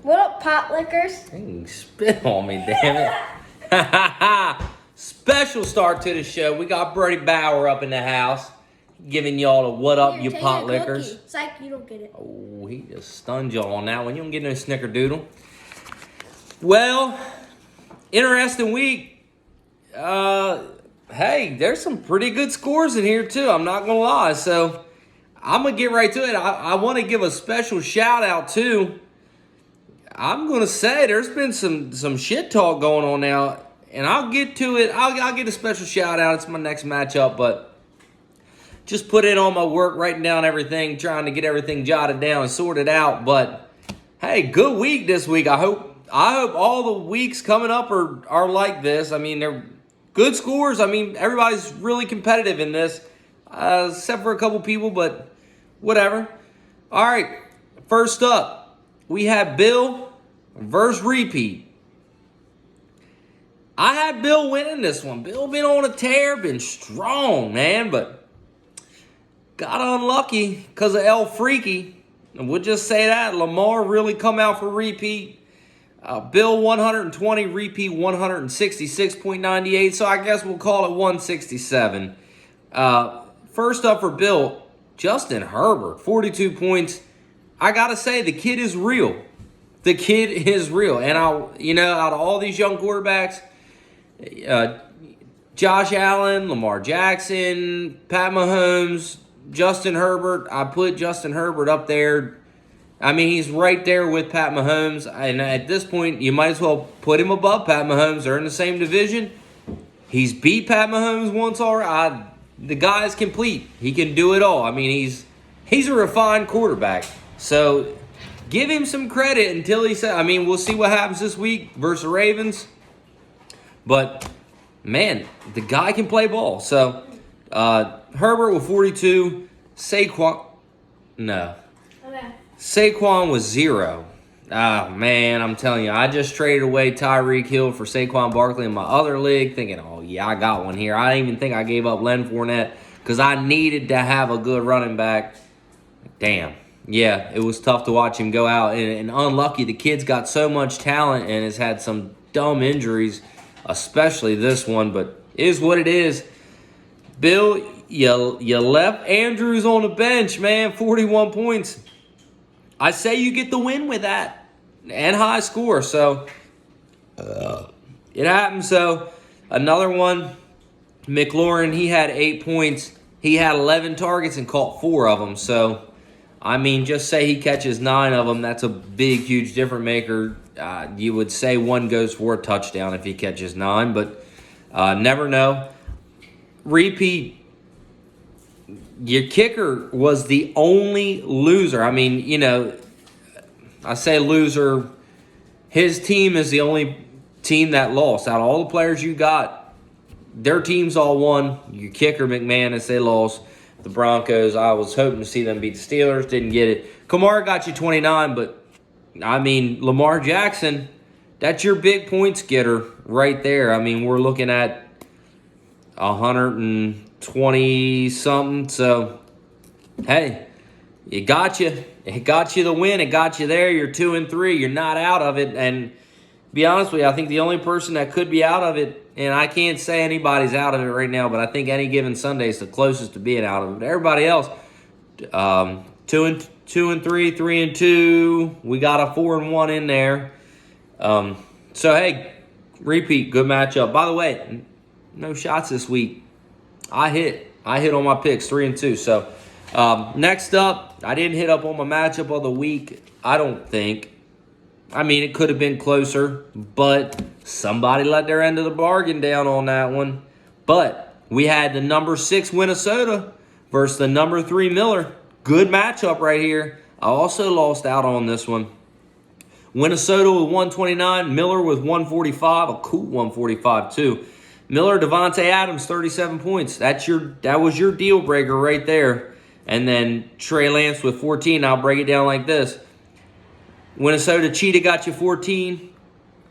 What up, pot lickers? Dang, spit on me, damn it. Special start to the show. We got Brody Bauer up in the house, giving y'all a what up, Here, you take pot your lickers. cookie. Psych, you don't get it. Oh, he just stunned y'all on that one. You don't get no snickerdoodle. Well, interesting week. Hey, there's some pretty good scores in here, too. I'm not going to lie. So, I'm going to get right to it. I want to give a special shout out, too. I'm going to say there's been some shit talk going on now, and I'll get to it. I'll get a special shout out. It's my next matchup, but just put in all my work, writing down everything, trying to get everything jotted down and sorted out. But hey, good week this week. I hope all the weeks coming up are like this. I mean, they're good scores. I mean, everybody's really competitive in this, except for a couple people, but whatever. All right, first up, we have Bill versus Repeat. I had Bill winning this one. Bill been on a tear, been strong, man, but got unlucky because of El Freaky. And we'll just say that. Lamar really come out for Repeat. Bill 120, Repeat 166.98, so I guess we'll call it 167. First up for Bill, Justin Herbert, 42 points. I got to say, the kid is real. The kid is real. And, out of all these young quarterbacks, Josh Allen, Lamar Jackson, Pat Mahomes, Justin Herbert, I put Justin Herbert up there. I mean, he's right there with Pat Mahomes. And at this point, you might as well put him above Pat Mahomes. They're in the same division. He's beat Pat Mahomes once already. The guy is complete. He can do it all. I mean, he's a refined quarterback. So give him some credit until he said. I mean, we'll see what happens this week versus the Ravens. But man, the guy can play ball. So Herbert with 42. Saquon was 0. Oh, man, I'm telling you, I just traded away Tyreek Hill for Saquon Barkley in my other league, thinking, oh, yeah, I got one here. I didn't even think I gave up Len Fournette because I needed to have a good running back. Damn. Yeah, it was tough to watch him go out. And unlucky, the kid's got so much talent and has had some dumb injuries, especially this one, but it is what it is. Bill, you left Andrews on the bench, man, 41 points. I say you get the win with that and high score. So it happened. So another one, McLaurin, he had 8 points. He had 11 targets and caught 4 of them. So, I mean, just say he catches 9 of them. That's a big, huge difference maker. You would say one goes for a touchdown if he catches 9, but never know. Repeat. Your kicker was the only loser. I mean, I say loser. His team is the only team that lost. Out of all the players you got, their teams all won. Your kicker, McManus, they lost. The Broncos, I was hoping to see them beat the Steelers. Didn't get it. Kamara got you 29, but, I mean, Lamar Jackson, that's your big points getter right there. I mean, we're looking at 120-something. So, hey, it got you. It got you the win. It got you there. You're 2-3. You're not out of it. And to be honest with you, I think the only person that could be out of it, and I can't say anybody's out of it right now, but I think any given Sunday is the closest to being out of it. Everybody else, 2-3, 3-2. We got a 4-1 in there. So hey, Repeat, good matchup. By the way, no shots this week. I hit on my picks, 3-2. So next up, I didn't hit up on my matchup of the week. I don't think. I mean, it could have been closer, but somebody let their end of the bargain down on that one. But we had the number 6 Minnesota versus the number 3 Miller. Good matchup right here. I also lost out on this one. Minnesota with 129, Miller with 145, a cool 145 too. Miller, Devontae Adams, 37 points. That was your deal breaker right there. And then Trey Lance with 14. I'll break it down like this. Minnesota Cheetah got you 14.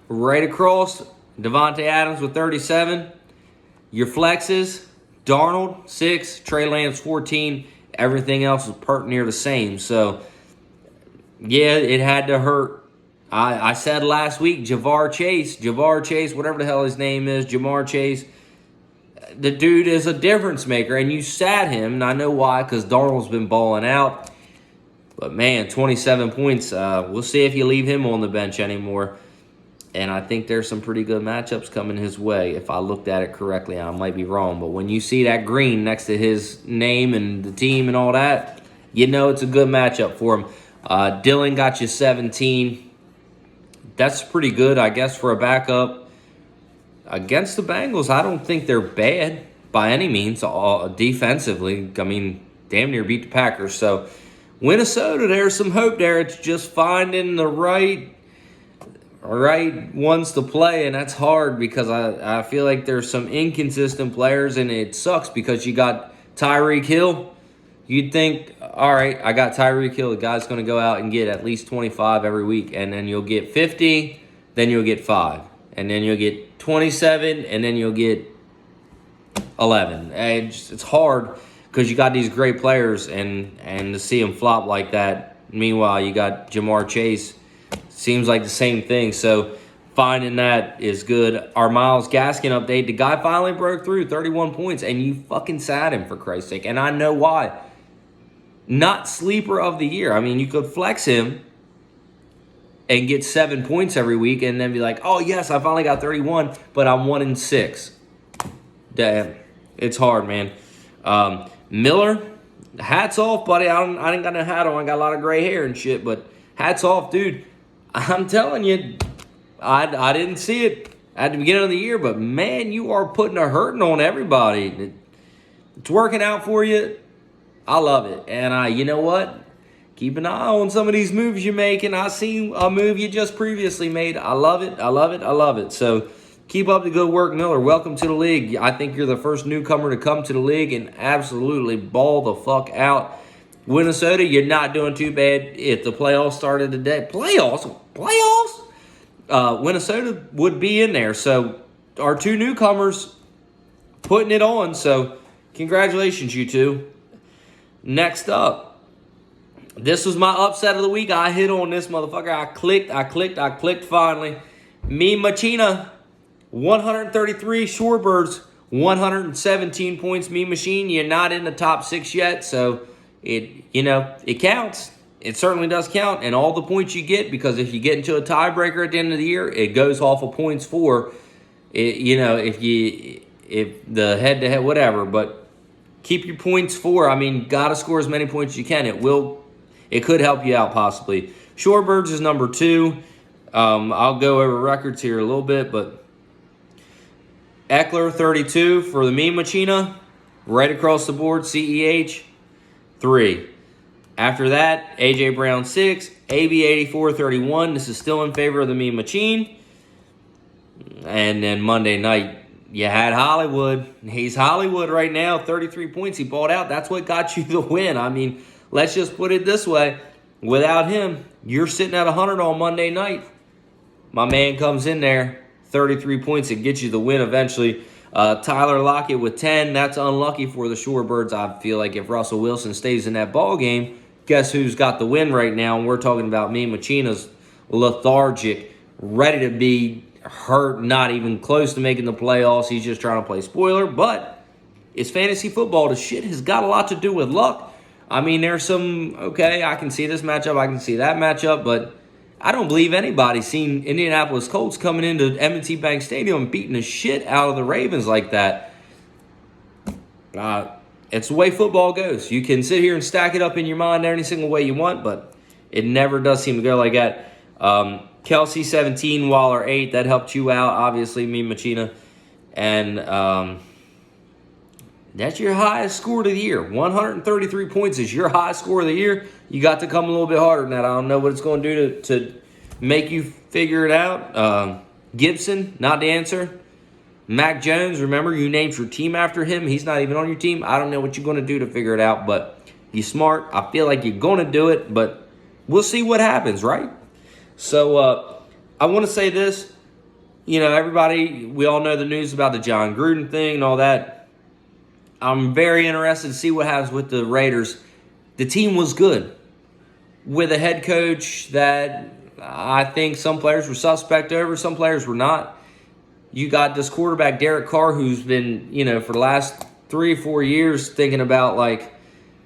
Right across, Devontae Adams with 37. Your flexes, Darnold, 6. Trey Lance, 14. Everything else is pert near the same. So, yeah, it had to hurt. I said last week, Jamar Chase, whatever the hell his name is, Jamar Chase, the dude is a difference maker, and you sat him, and I know why, because Darnold's been balling out. But, man, 27 points. We'll see if you leave him on the bench anymore. And I think there's some pretty good matchups coming his way. If I looked at it correctly, I might be wrong. But when you see that green next to his name and the team and all that, you know it's a good matchup for him. Dylan got you 17. That's pretty good, I guess, for a backup. Against the Bengals, I don't think they're bad by any means defensively. I mean, damn near beat the Packers. So, Minnesota, there's some hope there. It's just finding the right ones to play, and that's hard because I feel like there's some inconsistent players, and it sucks because you got Tyreek Hill. You'd think, all right, I got Tyreek Hill. The guy's going to go out and get at least 25 every week, and then you'll get 50, then you'll get 5, and then you'll get 27, and then you'll get 11. And it's hard because you got these great players, and to see them flop like that. Meanwhile, you got Jamar Chase. Seems like the same thing. So finding that is good. Our Myles Gaskin update. The guy finally broke through 31 points, and you fucking sat him, for Christ's sake. And I know why. Not sleeper of the year. I mean, you could flex him and get 7 points every week and then be like, oh, yes, I finally got 31, but I'm 1-6. Damn. It's hard, man. Miller, hats off, buddy. I ain't got no hat on. I got a lot of gray hair and shit, but hats off, dude. I'm telling you, I didn't see it at the beginning of the year, but, man, you are putting a hurting on everybody. It's working out for you. I love it. And you know what? Keep an eye on some of these moves you're making. I seen a move you just previously made. I love it. I love it. I love it. So keep up the good work, Miller. Welcome to the league. I think you're the first newcomer to come to the league and absolutely ball the fuck out. Minnesota, you're not doing too bad. If the playoffs started today, playoffs, Minnesota would be in there. So our two newcomers putting it on. So congratulations, you two. Next up, this was my upset of the week. I hit on this motherfucker. I clicked finally. Me Machina, 133. Shorebirds, 117 points. Me Machine, you're not in the top 6 yet, so it counts. It certainly does count, and all the points you get, because if you get into a tiebreaker at the end of the year, it goes off of points for it. If the head-to-head, whatever, but keep your points for. I mean, gotta score as many points as you can. It could help you out possibly. Shorebirds is number 2. I'll go over records here a little bit, but Eckler 32 for the Meme Machina, right across the board. CEH 3. After that, AJ Brown 6, AB 84 31. This is still in favor of the Meme Machine. And then Monday night, you had Hollywood. He's Hollywood right now, 33 points. He balled out. That's what got you the win. I mean, let's just put it this way. Without him, you're sitting at 100 on Monday night. My man comes in there, 33 points, and gets you the win eventually. Tyler Lockett with 10. That's unlucky for the Shorebirds. I feel like if Russell Wilson stays in that ball game, guess who's got the win right now? And we're talking about me. Machina's lethargic, ready to be hurt, not even close to making the playoffs. He's just trying to play spoiler, but it's fantasy football. The shit has got a lot to do with luck. I mean, there's some, okay, I can see this matchup, I can see that matchup, but I don't believe anybody's seen Indianapolis Colts coming into M&T Bank Stadium and beating the shit out of the Ravens like that. It's the way football goes. You can sit here and stack it up in your mind any single way you want, but it never does seem to go like that. Kelsey 17, Waller 8. That helped you out, obviously, me, Machina. And that's your highest score of the year. 133 points is your highest score of the year. You got to come a little bit harder than that. I don't know what it's going to do to make you figure it out. Gibson, not the answer. Mac Jones, remember, you named your team after him. He's not even on your team. I don't know what you're going to do to figure it out, but you're smart. I feel like you're going to do it, but we'll see what happens, right? So I want to say this. Everybody, we all know the news about the John Gruden thing and all that. I'm very interested to see what happens with the Raiders. The team was good with a head coach that I think some players were suspect over, some players were not. You got this quarterback, Derek Carr, who's been, for the last 3 or 4 years thinking about,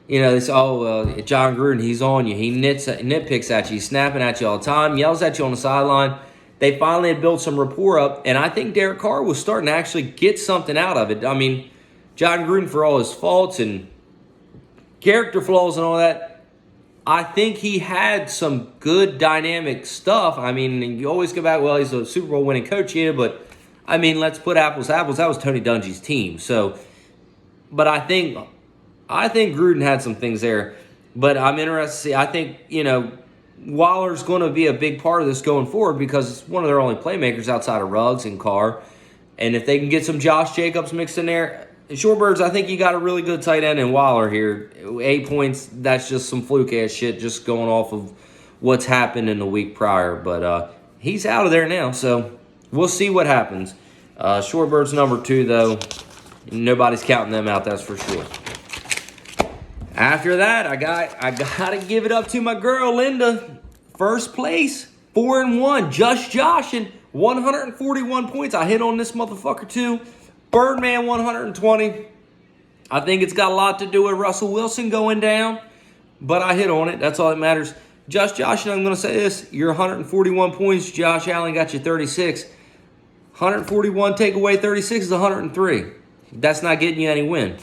this, John Gruden, he's on you. He nitpicks at you. He's snapping at you all the time, yells at you on the sideline. They finally had built some rapport up, and I think Derek Carr was starting to actually get something out of it. I mean, John Gruden, for all his faults and character flaws and all that, I think he had some good dynamic stuff. I mean, you always go back, well, he's a Super Bowl winning coach here, but I mean, let's put apples to apples. That was Tony Dungy's team. So, but I think Gruden had some things there. But I'm interested to see. I think, Waller's going to be a big part of this going forward because it's one of their only playmakers outside of Ruggs and Carr. And if they can get some Josh Jacobs mixed in there, Shorebirds, I think you got a really good tight end in Waller here. 8 points, that's just some fluke-ass shit just going off of what's happened in the week prior. But he's out of there now, so we'll see what happens. Shorebirds number 2, though, nobody's counting them out, that's for sure. After that, I got to give it up to my girl, Linda. First place, 4-1, just joshing, 141 points. I hit on this motherfucker, too. Birdman 120. I think it's got a lot to do with Russell Wilson going down, but I hit on it. That's all that matters. Just Josh, and I'm going to say this. You're 141 points. Josh Allen got you 36. 141 take away 36 is 103. That's not getting you any win.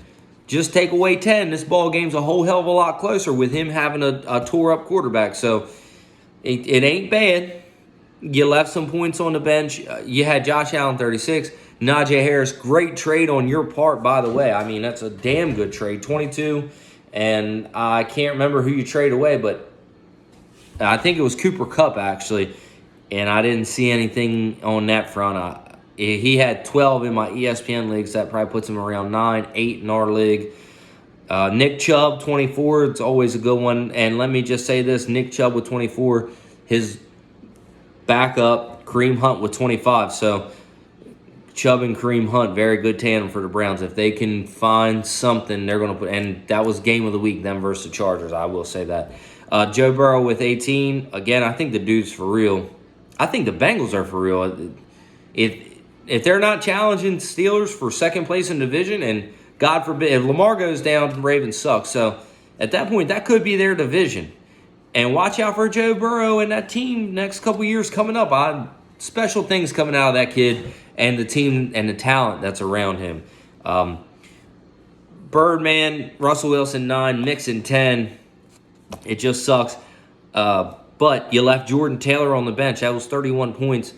Just take away 10. This ball game's a whole hell of a lot closer with him having a tore-up quarterback. So it ain't bad. You left some points on the bench. You had Josh Allen 36. Najee Harris, great trade on your part, by the way. I mean, that's a damn good trade. 22, and I can't remember who you traded away, but I think it was Cooper Kupp, actually, and I didn't see anything on that front. He had 12 in my ESPN leagues. That probably puts him around 9, 8 in our league. Nick Chubb, 24. It's always a good one. And let me just say this. Nick Chubb with 24. His backup, Kareem Hunt, with 25. So Chubb and Kareem Hunt, very good tandem for the Browns. If they can find something, they're going to put... And that was game of the week, them versus the Chargers. I will say that. Joe Burrow with 18. Again, I think the dude's for real. I think the Bengals are for real. If they're not challenging Steelers for second place in division, and God forbid, if Lamar goes down, the Ravens suck. So at that point, that could be their division. And watch out for Joe Burrow and that team next couple years coming up. Special things coming out of that kid and the team and the talent that's around him. Birdman, Russell Wilson, 9, Mixon, 10. It just sucks. But you left Jordan Taylor on the bench. That was 31 points.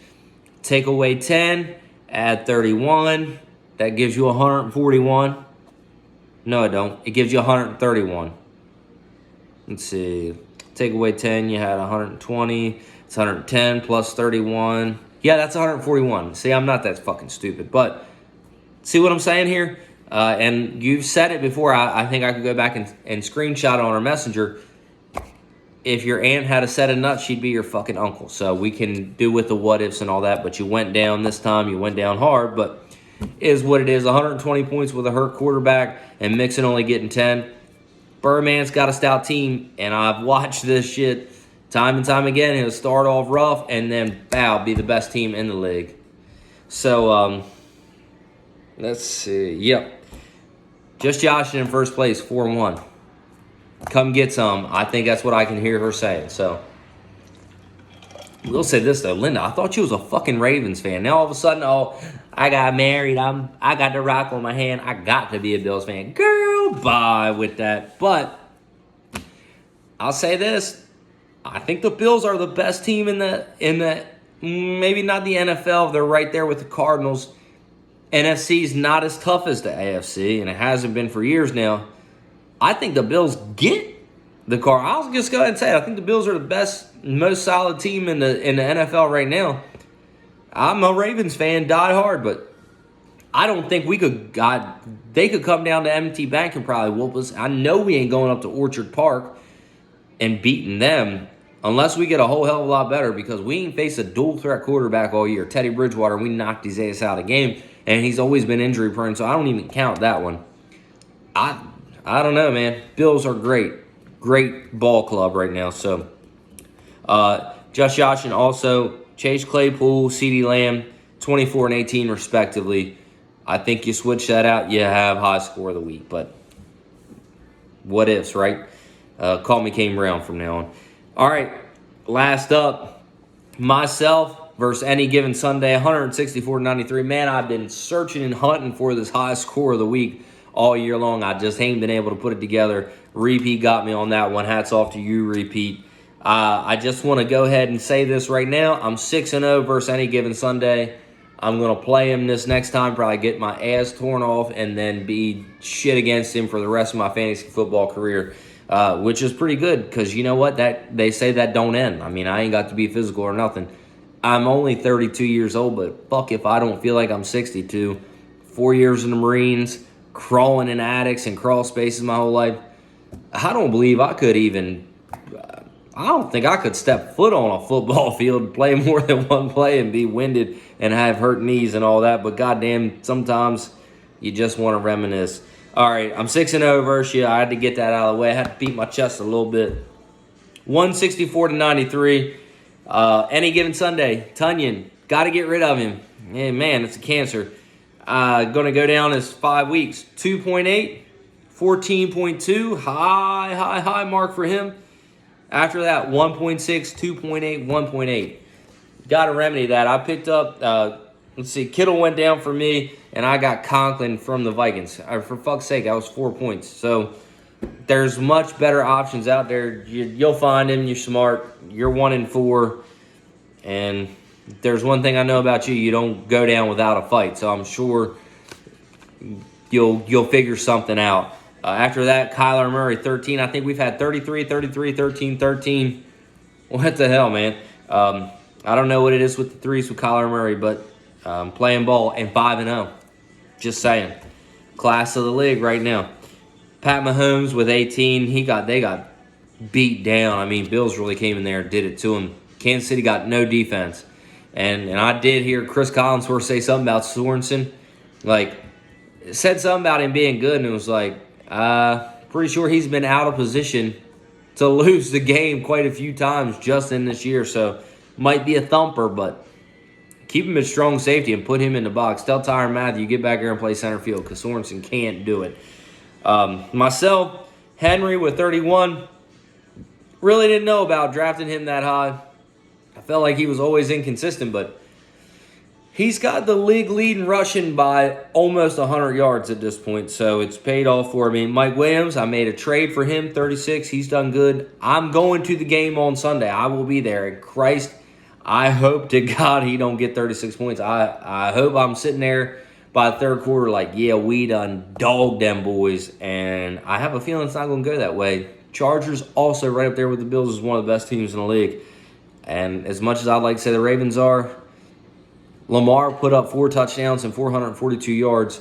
Take away 10. Add 31. That gives you 141. No, it don't. It gives you 131. Let's see. Take away 10. You had 120. It's 110 plus 31. Yeah, that's 141. See, I'm not that fucking stupid. But see what I'm saying here? And you've said it before. I think I could go back and screenshot it on our messenger. If your aunt had a set of nuts, she'd be your fucking uncle. So we can do with the what ifs and all that. But you went down this time. You went down hard. But is what it is. 120 points with a hurt quarterback and Mixon only getting 10. Birdman's got a stout team. And I've watched this shit time and time again. He'll start off rough and then, be the best team in the league. So, let's see. Yep. Just Josh in first place, 4-1. Come get some. I think that's what I can hear her saying. So, we'll say this, though. Linda, I thought you was a fucking Ravens fan. Now, all of a sudden, I got married. I got the rock on my hand. I got to be a Bills fan. Girl, bye with that. But, I'll say this. I think the Bills are the best team in the maybe not the NFL. They're right there with the Cardinals. NFC's not as tough as the AFC, and it hasn't been for years now. I think the Bills get the car. I'll just go ahead and say it. I think the Bills are the best, most solid team in the NFL right now. I'm a Ravens fan, die hard, but I don't think we could. They could come down to M&T Bank and probably whoop us. I know we ain't going up to Orchard Park and beating them unless we get a whole hell of a lot better, because we ain't faced a dual threat quarterback all year. Teddy Bridgewater, we knocked his ass out of the game, and he's always been injury prone, so I don't even count that one. I don't know, man. Bills are great. Great ball club right now. So, Josh Jachin also, Chase Claypool, CeeDee Lamb, 24 and 18 respectively. I think you switch that out, you have high score of the week. But what ifs, right? Call me Kane Brown from now on. All right, last up, myself versus Any Given Sunday, 164-93. Man, I've been searching and hunting for this high score of the week all year long. I just ain't been able to put it together. Repeat got me on that one. Hats off to you, Repeat. I just want to go ahead and say this right now. I'm 6-0 versus Any Given Sunday. I'm going to play him this next time, probably get my ass torn off, and then be shit against him for the rest of my fantasy football career, which is pretty good because you know what? That they say that don't end. I mean, I ain't got to be physical or nothing. I'm only 32 years old, but fuck if I don't feel like I'm 62. 4 years in the Marines, crawling in attics and crawl spaces my whole life. I don't believe I could even... I don't think I could step foot on a football field, play more than one play, and be winded and have hurt knees and all that. But goddamn, sometimes you just want to reminisce. All right, I'm 6-0 versus you. I had to get that out of the way. I had to beat my chest a little bit. 164-93. Any Given Sunday, Tunyon, got to get rid of him. Yeah, man, it's a cancer. Going to go down as 5 weeks. 2.8, 14.2, high mark for him. After that, 1.6, 2.8, 1.8. Got to remedy that. I picked up, let's see, Kittle went down for me, and I got Conklin from the Vikings. For fuck's sake, that was 4 points. So there's much better options out there. You'll find him. You're smart. You're 1-4. And there's one thing I know about you. You don't go down without a fight. So I'm sure you'll figure something out. After that, Kyler Murray, 13. I think we've had 33, 33, 13, 13. What the hell, man? I don't know what it is with the threes with Kyler Murray, but playing ball and 5-0. Just saying. Class of the league right now. Pat Mahomes with 18. They got beat down. I mean, Bills really came in there and did it to him. Kansas City got no defense. And I did hear Chris Collinsworth say something about Sorensen. Like, said something about him being good, and it was like, pretty sure he's been out of position to lose the game quite a few times just in this year. So, might be a thumper, but keep him at strong safety and put him in the box. Tell Tyrann Mathieu, get back here and play center field because Sorensen can't do it. Myself, Henry with 31. Really didn't know about drafting him that high. I felt like he was always inconsistent, but he's got the league lead in rushing by almost 100 yards at this point, so it's paid off for me. Mike Williams, I made a trade for him, 36. He's done good. I'm going to the game on Sunday. I will be there. And Christ, I hope to God he don't get 36 points. I hope I'm sitting there by the third quarter like, yeah, we done dogged them boys, and I have a feeling it's not going to go that way. Chargers also right up there with the Bills is one of the best teams in the league. And as much as I'd like to say the Ravens are, Lamar put up 4 touchdowns and 442 yards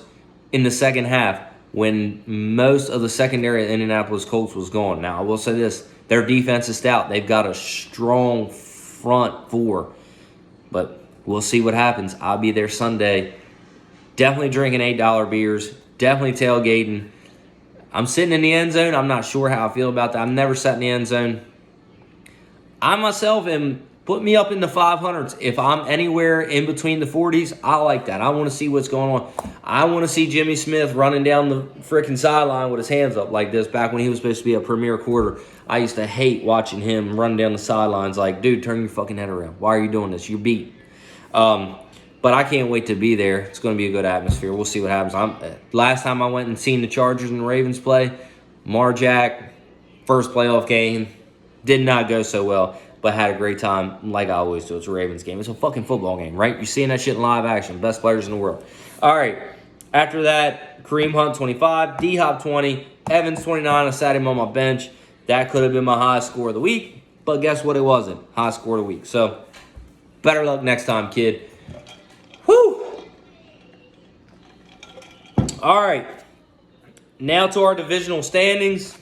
in the second half when most of the secondary at Indianapolis Colts was gone. Now, I will say this. Their defense is stout. They've got a strong front four. But we'll see what happens. I'll be there Sunday. Definitely drinking $8 beers. Definitely tailgating. I'm sitting in the end zone. I'm not sure how I feel about that. I've never sat in the end zone. I myself am put me up in the 500s. If I'm anywhere in between the 40s, I like that. I want to see what's going on. I want to see Jimmy Smith running down the freaking sideline with his hands up like this back when he was supposed to be a premier quarter. I used to hate watching him run down the sidelines like, dude, turn your fucking head around. Why are you doing this? You're beat. But I can't wait to be there. It's going to be a good atmosphere. We'll see what happens. Last time I went and seen the Chargers and the Ravens play, Marjack, first playoff game, did not go so well, but had a great time like I always do. It's a Ravens game. It's a fucking football game, right? You're seeing that shit in live action. Best players in the world. All right. After that, Kareem Hunt, 25. D-Hop, 20. Evans, 29. I sat him on my bench. That could have been my high score of the week, but guess what? It wasn't. High score of the week. So, better luck next time, kid. Whew. All right. Now to our divisional standings.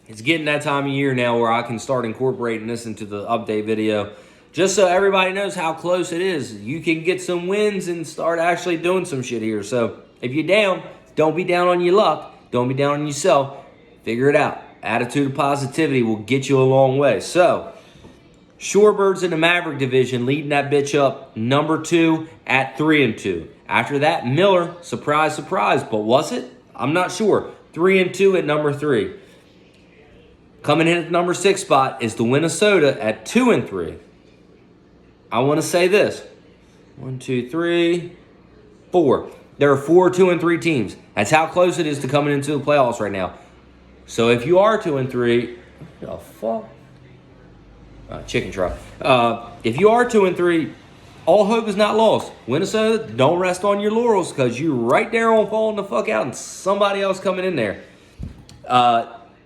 It's getting that time of year now where I can start incorporating this into the update video. Just so everybody knows how close it is. You can get some wins and start actually doing some shit here. So if you're down, don't be down on your luck. Don't be down on yourself. Figure it out. Attitude of positivity will get you a long way. So, Shorebirds in the Maverick division leading that bitch up, number 2 at 3-2. After that, Miller, surprise, surprise, but was it? I'm not sure. 3-2 at number 3. Coming in at the number 6 spot is the Minnesota at 2-3. I want to say this. 1, 2, 3, 4. There are 4 2-3 teams. That's how close it is to coming into the playoffs right now. So if you are 2-3, the fuck? Chicken truck. If you are 2-3, all hope is not lost. Minnesota, don't rest on your laurels because you're right there on falling the fuck out and somebody else coming in there.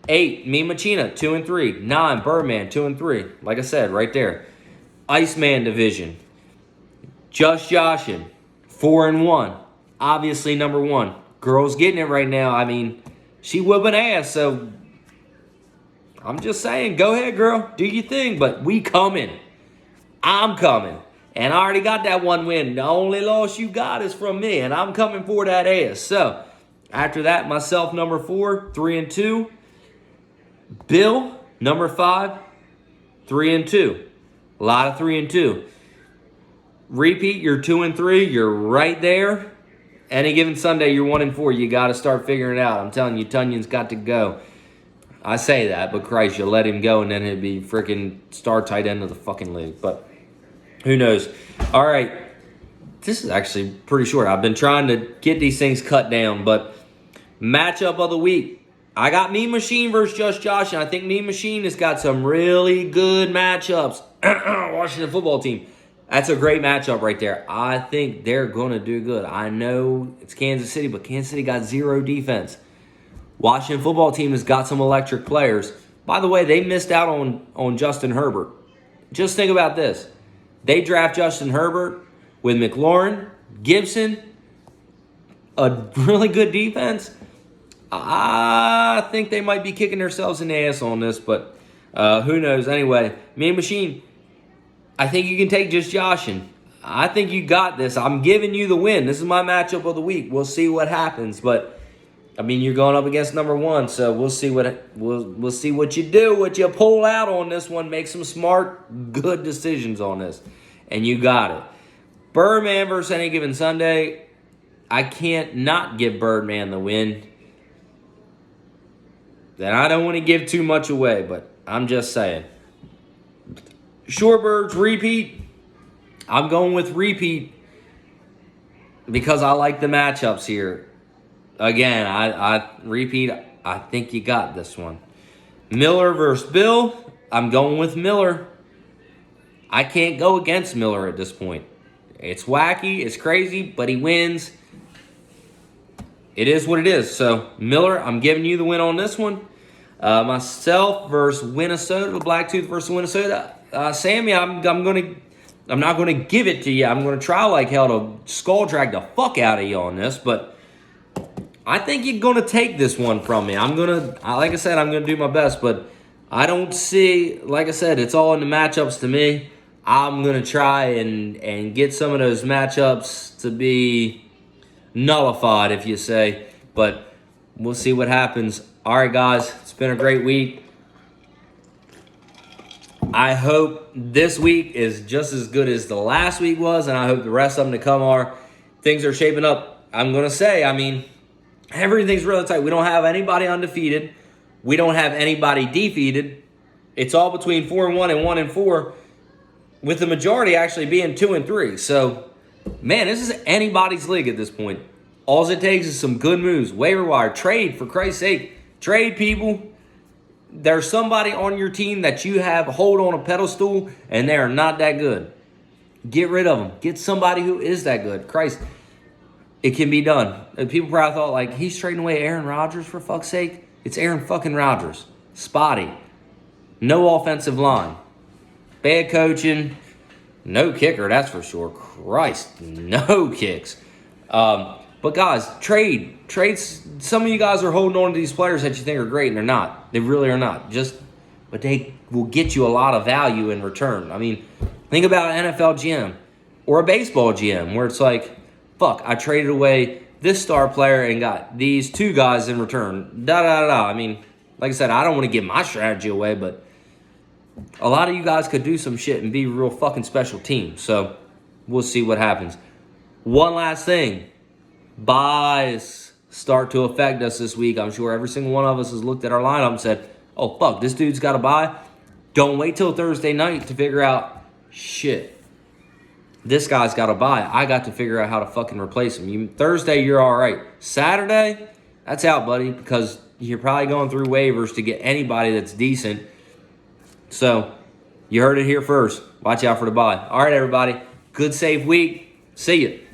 8, Mean Machina, 2-3. 9, Birdman, 2-3. Like I said, right there. Iceman division. Just Joshin, 4-1. Obviously number 1. Girl's getting it right now. I mean, she whooping ass, so I'm just saying, go ahead, girl. Do your thing, but we coming. I'm coming. And I already got that 1 win. The only loss you got is from me, and I'm coming for that ass. So, after that, myself, number 4, 3-2. Bill, number 5, 3-2. A lot of 3-2. Repeat, you're 2-3. You're right there. Any given Sunday, you're 1-4. You got to start figuring it out. I'm telling you, Tunyon's got to go. I say that, but Christ, you let him go, and then he'd be freaking star tight end of the fucking league. But who knows? All right. This is actually pretty short. I've been trying to get these things cut down, but matchup of the week. I got Mean Machine versus Just Josh, and I think Mean Machine has got some really good matchups. Washington football team. That's a great matchup right there. I think they're going to do good. I know it's Kansas City, but Kansas City got 0 defense. Washington football team has got some electric players. By the way, they missed out on Justin Herbert. Just think about this. They draft Justin Herbert with McLaurin, Gibson, a really good defense. I think they might be kicking themselves in the ass on this, but who knows? Anyway, Mean Machine, I think you can take Just Joshin. I think you got this. I'm giving you the win. This is my matchup of the week. We'll see what happens, but I mean, you're going up against number 1, so we'll see we'll see what you do, what you pull out on this one. Make some smart, good decisions on this, and you got it. Birdman versus Any Given Sunday. I can't not give Birdman the win. Then I don't want to give too much away, but I'm just saying. Shorebirds repeat. I'm going with repeat because I like the matchups here. Again, I repeat, I think you got this one. Miller versus Bill. I'm going with Miller. I can't go against Miller at this point. It's wacky, it's crazy, but he wins. It is what it is. So, Miller, I'm giving you the win on this one. Myself versus Minnesota, Blacktooth versus Minnesota. Sammy, I'm not gonna give it to you. I'm gonna try like hell to skull drag the fuck out of you on this, but I think you're going to take this one from me. Like I said, I'm going to do my best, but I don't see, like I said, it's all in the matchups to me. I'm going to try and get some of those matchups to be nullified, if you say, but we'll see what happens. All right, guys, it's been a great week. I hope this week is just as good as the last week was, and I hope the rest of them to come are. Things are shaping up. I'm going to say, I mean, everything's really tight. We don't have anybody undefeated. We don't have anybody defeated. It's all between 4-1 and 1-4, with the majority actually being 2-3. So, man, this is anybody's league at this point. All it takes is some good moves. Waiver wire, trade, for Christ's sake. Trade people. There's somebody on your team that you have hold on a pedestal, and they are not that good. Get rid of them. Get somebody who is that good. Christ. It can be done. People probably thought, like, he's trading away Aaron Rodgers, for fuck's sake. It's Aaron fucking Rodgers. Spotty. No offensive line. Bad coaching. No kicker, that's for sure. Christ, no kicks. But, guys, trades. Some of you guys are holding on to these players that you think are great, and they're not. They really are not. But they will get you a lot of value in return. I mean, think about an NFL GM or a baseball GM where it's like, fuck, I traded away this star player and got these 2 guys in return. Da-da-da-da. I mean, like I said, I don't want to give my strategy away, but a lot of you guys could do some shit and be a real fucking special team. So we'll see what happens. One last thing. Buys start to affect us this week. I'm sure every single one of us has looked at our lineup and said, oh, fuck, this dude's got to buy. Don't wait till Thursday night to figure out, shit, this guy's got to buy. I got to figure out how to fucking replace him. Thursday, you're all right. Saturday, that's out, buddy, because you're probably going through waivers to get anybody that's decent. So, you heard it here first. Watch out for the buy. All right, everybody. Good, safe week. See ya.